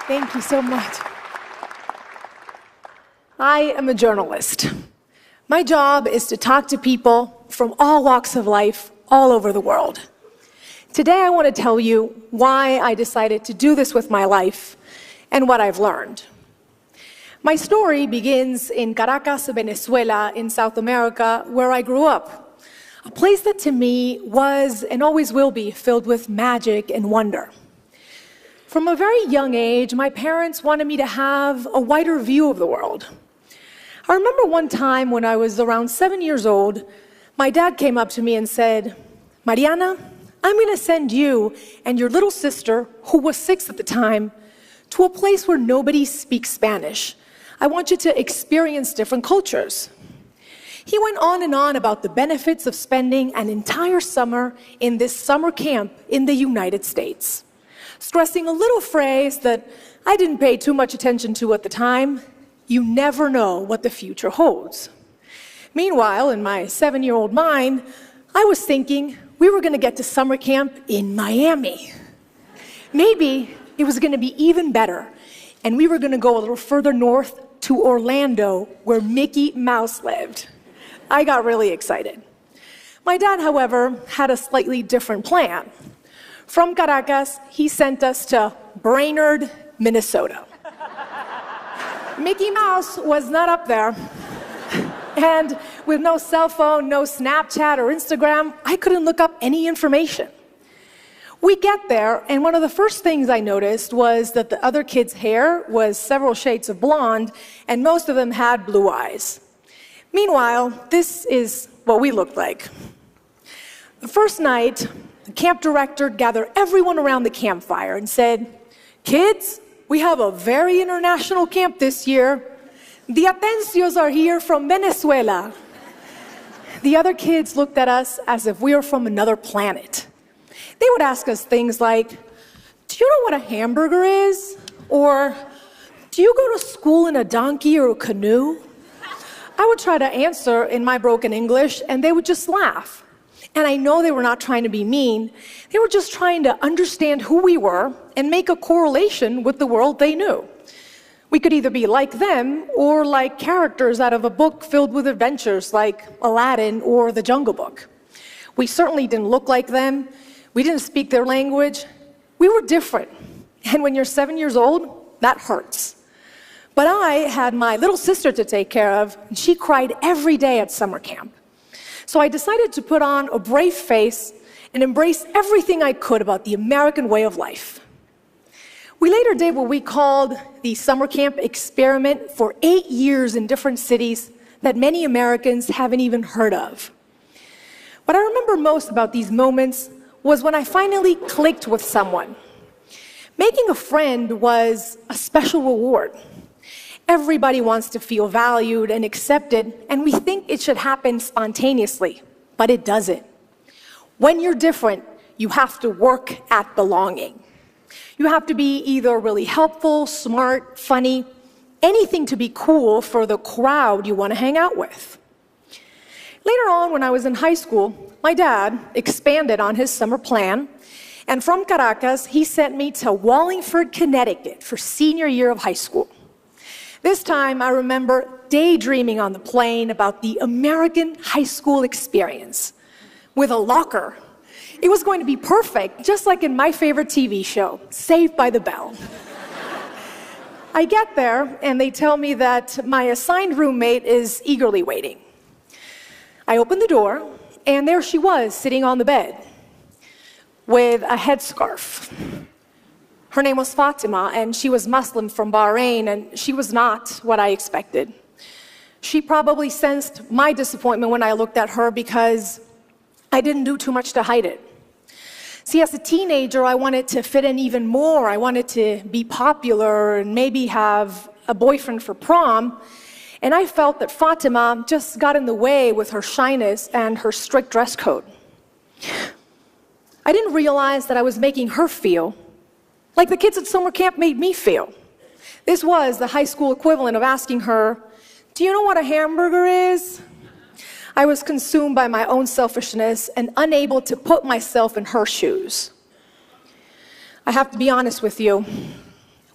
Thank you so much. I am a journalist. My job is to talk to people from all walks of life all over the world. Today I want to tell you why I decided to do this with my life and what I've learned. My story begins in Caracas, Venezuela, in South America, where I grew up. A place that to me was and always will be filled with magic and wonder. From a very young age, my parents wanted me to have a wider view of the world. I remember one time when I was around 7 years old, my dad came up to me and said, "Mariana, I'm going to send you and your little sister, who was 6 at the time, to a place where nobody speaks Spanish. I want you to experience different cultures." He went on and on about the benefits of spending an entire summer in this summer camp in the United States, stressing a little phrase that I didn't pay too much attention to at the time: you never know what the future holds. Meanwhile, in my 7-year-old mind, I was thinking we were going to get to summer camp in Miami. Maybe it was going to be even better, and we were going to go a little further north to Orlando, where Mickey Mouse lived. I got really excited. My dad, however, had a slightly different plan. From Caracas, he sent us to Brainerd, Minnesota. Mickey Mouse was not up there. And with no cell phone, no Snapchat or Instagram, I couldn't look up any information. We get there, and one of the first things I noticed was that the other kids' hair was several shades of blonde, and most of them had blue eyes. Meanwhile, this is what we looked like. The first night, the camp director gathered everyone around the campfire and said, "Kids, we have a very international camp this year. The Atencios are here from Venezuela." The other kids looked at us as if we were from another planet. They would ask us things like, "Do you know what a hamburger is?" Or, "Do you go to school in a donkey or a canoe?" I would try to answer in my broken English, and they would just laugh. And I know they were not trying to be mean. They were just trying to understand who we were and make a correlation with the world they knew. We could either be like them or like characters out of a book filled with adventures like Aladdin or The Jungle Book. We certainly didn't look like them. We didn't speak their language. We were different. And when you're 7 years old, that hurts. But I had my little sister to take care of, and she cried every day at summer camp. So I decided to put on a brave face and embrace everything I could about the American way of life. We later did what we called the summer camp experiment for 8 years in different cities that many Americans haven't even heard of. What I remember most about these moments was when I finally clicked with someone. Making a friend was a special reward. Everybody wants to feel valued and accepted, and we think it should happen spontaneously, but it doesn't. When you're different, you have to work at belonging. You have to be either really helpful, smart, funny, anything to be cool for the crowd you want to hang out with. Later on, when I was in high school, my dad expanded on his summer plan, and from Caracas, he sent me to Wallingford, Connecticut for senior year of high school. This time, I remember daydreaming on the plane about the American high school experience with a locker. It was going to be perfect, just like in my favorite TV show, Saved by the Bell. I get there, and they tell me that my assigned roommate is eagerly waiting. I open the door, and there she was, sitting on the bed with a headscarf. Her name was Fatima, and she was Muslim from Bahrain, and she was not what I expected. She probably sensed my disappointment when I looked at her because I didn't do too much to hide it. See, as a teenager, I wanted to fit in even more. I wanted to be popular and maybe have a boyfriend for prom. And I felt that Fatima just got in the way with her shyness and her strict dress code. I didn't realize that I was making her feel like the kids at summer camp made me feel. This was the high school equivalent of asking her, "Do you know what a hamburger is?" I was consumed by my own selfishness and unable to put myself in her shoes. I have to be honest with you.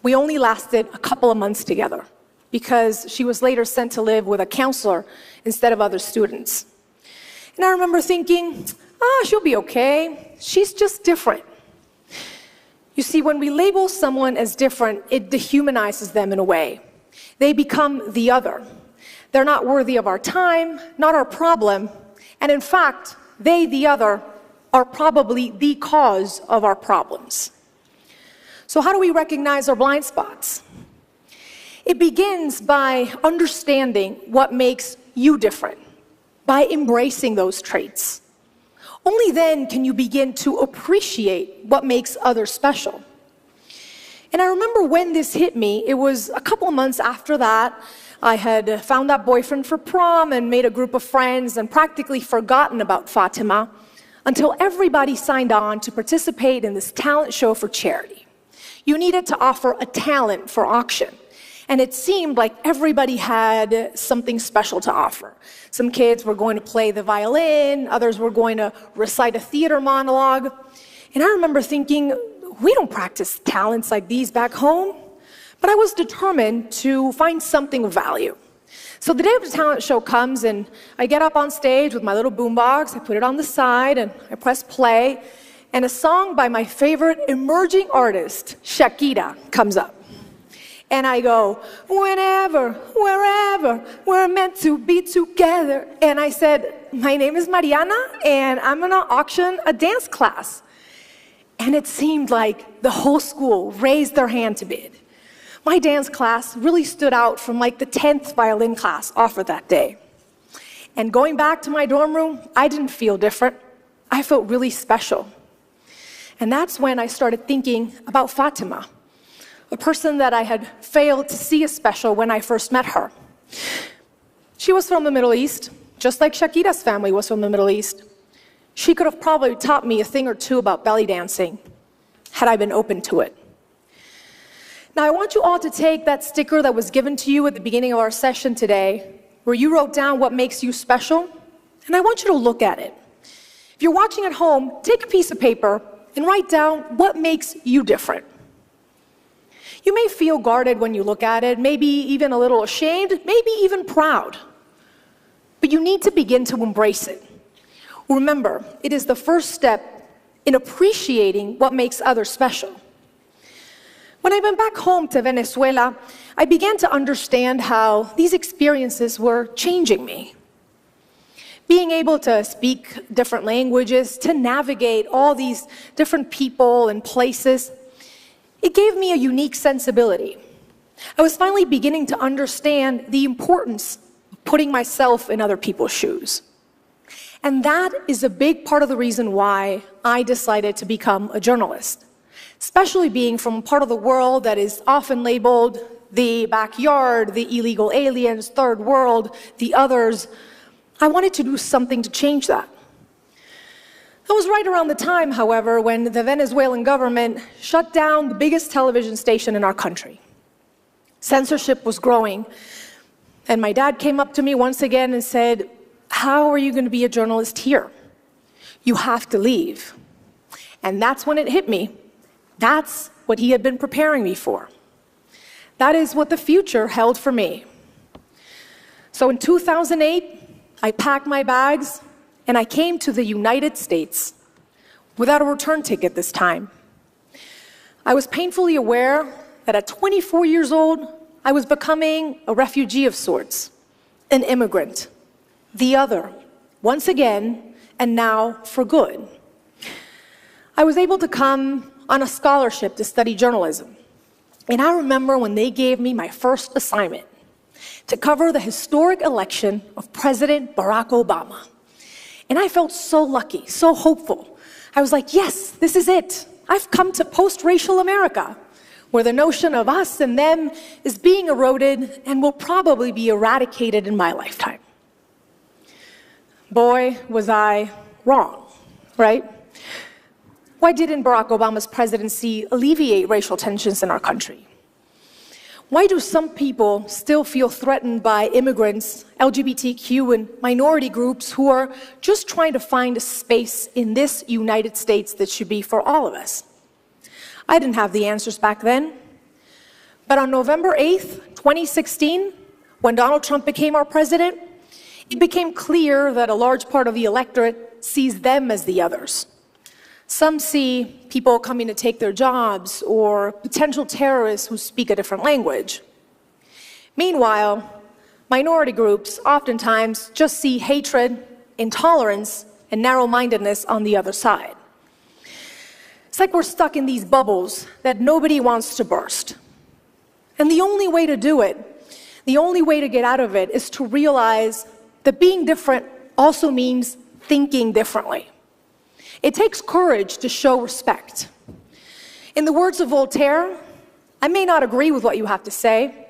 We only lasted a couple of months together because she was later sent to live with a counselor instead of other students. And I remember thinking, she'll be okay. She's just different. You see, when we label someone as different, it dehumanizes them in a way. They become the other. They're not worthy of our time, not our problem, and in fact, they, the other, are probably the cause of our problems. So how do we recognize our blind spots? It begins by understanding what makes you different, by embracing those traits. Only then can you begin to appreciate what makes others special. And I remember when this hit me, it was a couple of months after that. I had found that boyfriend for prom and made a group of friends and practically forgotten about Fatima until everybody signed on to participate in this talent show for charity. You needed to offer a talent for auction. And it seemed like everybody had something special to offer. Some kids were going to play the violin, others were going to recite a theater monologue. And I remember thinking, we don't practice talents like these back home. But I was determined to find something of value. So the day of the talent show comes, and I get up on stage with my little boombox, I put it on the side, and I press play, and a song by my favorite emerging artist, Shakira, comes up. And I go, whenever, wherever, we're meant to be together. And I said, my name is Mariana, and I'm gonna auction a dance class. And it seemed like the whole school raised their hand to bid. My dance class really stood out from like the 10th violin class offered that day. And going back to my dorm room, I didn't feel different. I felt really special. And that's when I started thinking about Fatima, a person that I had failed to see as special when I first met her. She was from the Middle East, just like Shakira's family was from the Middle East. She could have probably taught me a thing or two about belly dancing, had I been open to it. Now, I want you all to take that sticker that was given to you at the beginning of our session today, where you wrote down what makes you special, and I want you to look at it. If you're watching at home, take a piece of paper and write down what makes you different. You may feel guarded when you look at it, maybe even a little ashamed, maybe even proud. But you need to begin to embrace it. Remember, it is the first step in appreciating what makes others special. When I went back home to Venezuela, I began to understand how these experiences were changing me. Being able to speak different languages, to navigate all these different people and places, it gave me a unique sensibility. I was finally beginning to understand the importance of putting myself in other people's shoes. And that is a big part of the reason why I decided to become a journalist. Especially being from a part of the world that is often labeled the backyard, the illegal aliens, third world, the others. I wanted to do something to change that. That was right around the time, however, when the Venezuelan government shut down the biggest television station in our country. Censorship was growing, and my dad came up to me once again and said, "How are you going to be a journalist here? You have to leave." And that's when it hit me. That's what he had been preparing me for. That is what the future held for me. So in 2008, I packed my bags and I came to the United States without a return ticket this time. I was painfully aware that at 24 years old, I was becoming a refugee of sorts, an immigrant, the other, once again, and now for good. I was able to come on a scholarship to study journalism. And I remember when they gave me my first assignment to cover the historic election of President Barack Obama. And I felt so lucky, so hopeful. I was like, yes, this is it. I've come to post-racial America, where the notion of us and them is being eroded and will probably be eradicated in my lifetime. Boy, was I wrong, right? Why didn't Barack Obama's presidency alleviate racial tensions in our country? Why do some people still feel threatened by immigrants, LGBTQ, and minority groups who are just trying to find a space in this United States that should be for all of us? I didn't have the answers back then. But on November 8th, 2016, when Donald Trump became our president, it became clear that a large part of the electorate sees them as the others. Some see people coming to take their jobs or potential terrorists who speak a different language. Meanwhile, minority groups oftentimes just see hatred, intolerance, and narrow-mindedness on the other side. It's like we're stuck in these bubbles that nobody wants to burst. And the only way to do it, the only way to get out of it, is to realize that being different also means thinking differently. It takes courage to show respect. In the words of Voltaire, I may not agree with what you have to say,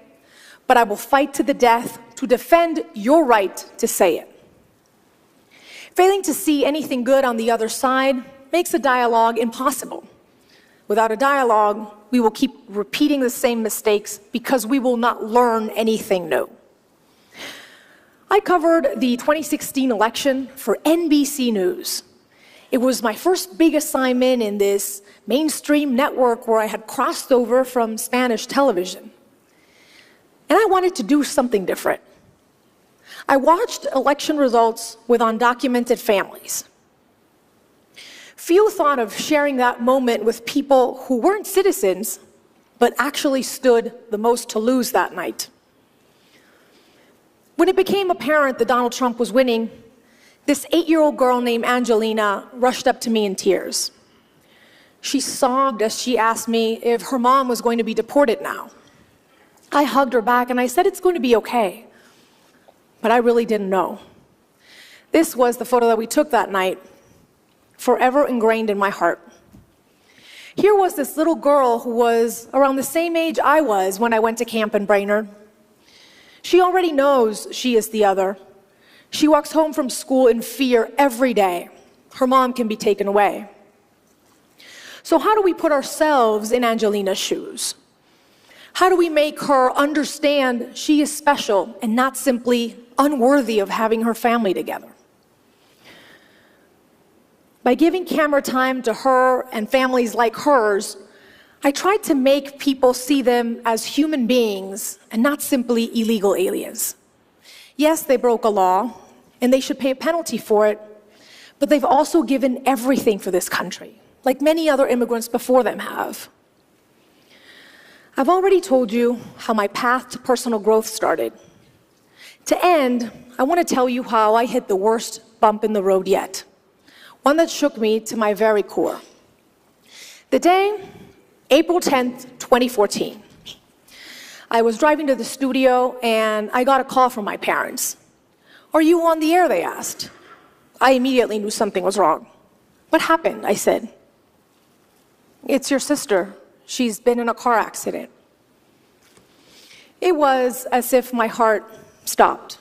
but I will fight to the death to defend your right to say it. Failing to see anything good on the other side makes a dialogue impossible. Without a dialogue, we will keep repeating the same mistakes because we will not learn anything new. I covered the 2016 election for NBC News. It was my first big assignment in this mainstream network where I had crossed over from Spanish television. And I wanted to do something different. I watched election results with undocumented families. Few thought of sharing that moment with people who weren't citizens, but actually stood the most to lose that night. When it became apparent that Donald Trump was winning, this 8-year-old girl named Angelina rushed up to me in tears. She sobbed as she asked me if her mom was going to be deported now. I hugged her back and I said it's going to be okay. But I really didn't know. This was the photo that we took that night, forever ingrained in my heart. Here was this little girl who was around the same age I was when I went to camp in Brainerd. She already knows she is the other. She walks home from school in fear every day. Her mom can be taken away. So how do we put ourselves in Angelina's shoes? How do we make her understand she is special and not simply unworthy of having her family together? By giving camera time to her and families like hers, I tried to make people see them as human beings and not simply illegal aliens. Yes, they broke a law, and they should pay a penalty for it, but they've also given everything for this country, like many other immigrants before them have. I've already told you how my path to personal growth started. To end, I want to tell you how I hit the worst bump in the road yet, one that shook me to my very core. The day, April 10th, 2014. I was driving to the studio and I got a call from my parents. "Are you on the air?" they asked. I immediately knew something was wrong. "What happened?" I said. "It's your sister. She's been in a car accident." It was as if my heart stopped.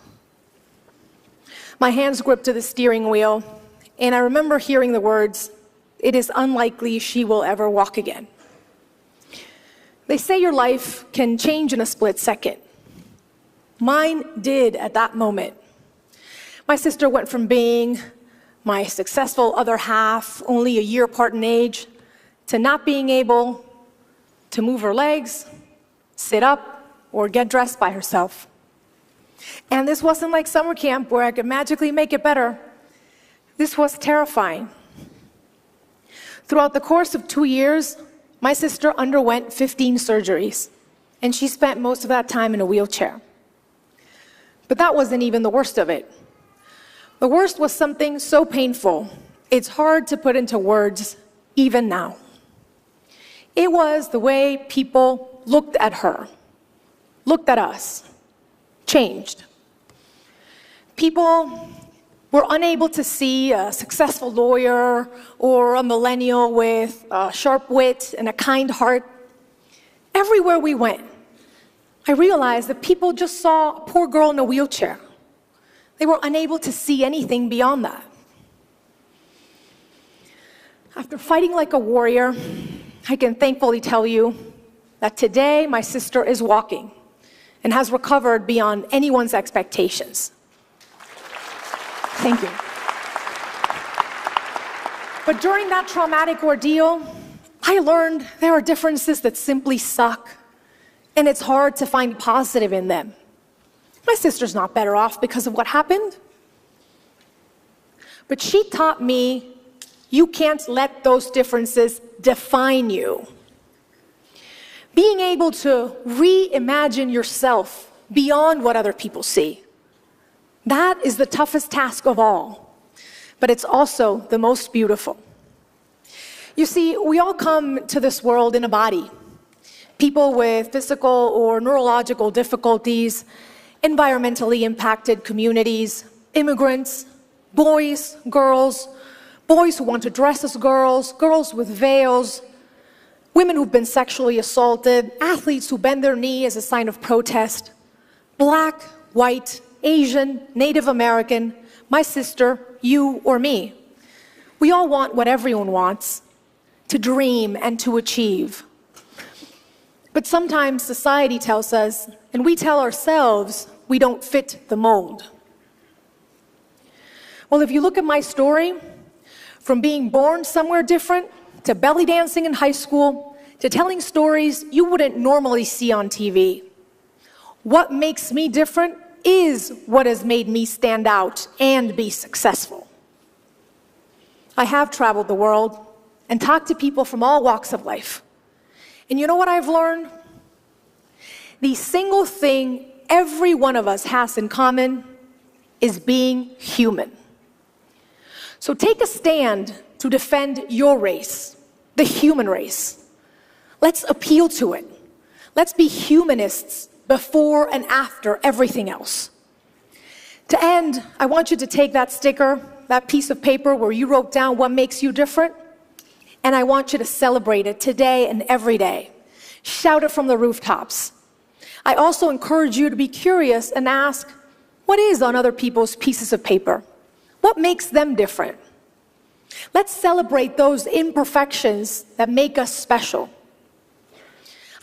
My hands gripped to the steering wheel, and I remember hearing the words, "It is unlikely she will ever walk again." They say your life can change in a split second. Mine did at that moment. My sister went from being my successful other half, only a year apart in age, to not being able to move her legs, sit up, or get dressed by herself. And this wasn't like summer camp where I could magically make it better. This was terrifying. Throughout the course of 2 years, my sister underwent 15 surgeries, and she spent most of that time in a wheelchair. But that wasn't even the worst of it. The worst was something so painful, it's hard to put into words even now. It was the way people looked at her, looked at us, changed. People were unable to see a successful lawyer or a millennial with a sharp wit and a kind heart. Everywhere we went, I realized that people just saw a poor girl in a wheelchair. They were unable to see anything beyond that. After fighting like a warrior, I can thankfully tell you that today my sister is walking and has recovered beyond anyone's expectations. Thank you. But during that traumatic ordeal, I learned there are differences that simply suck, and it's hard to find positive in them. My sister's not better off because of what happened. But she taught me you can't let those differences define you. Being able to reimagine yourself beyond what other people see, that is the toughest task of all, but it's also the most beautiful. You see, we all come to this world in a body. People with physical or neurological difficulties, environmentally impacted communities, immigrants, boys, girls, boys who want to dress as girls, girls with veils, women who've been sexually assaulted, athletes who bend their knee as a sign of protest, black, white, Asian, Native American, my sister, you or me. We all want what everyone wants, to dream and to achieve. But sometimes society tells us, and we tell ourselves, we don't fit the mold. Well, if you look at my story, from being born somewhere different, to belly dancing in high school, to telling stories you wouldn't normally see on TV, what makes me different is what has made me stand out and be successful. I have traveled the world and talked to people from all walks of life. And you know what I've learned? The single thing every one of us has in common is being human. So take a stand to defend your race, the human race. Let's appeal to it. Let's be humanists before and after everything else. To end, I want you to take that sticker, that piece of paper where you wrote down what makes you different, and I want you to celebrate it today and every day. Shout it from the rooftops. I also encourage you to be curious and ask, what is on other people's pieces of paper? What makes them different? Let's celebrate those imperfections that make us special.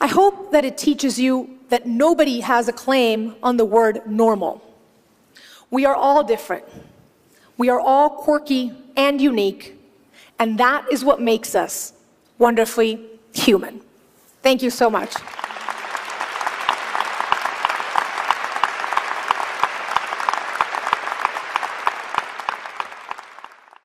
I hope that it teaches you that nobody has a claim on the word normal. We are all different. We are all quirky and unique, and that is what makes us wonderfully human. Thank you so much.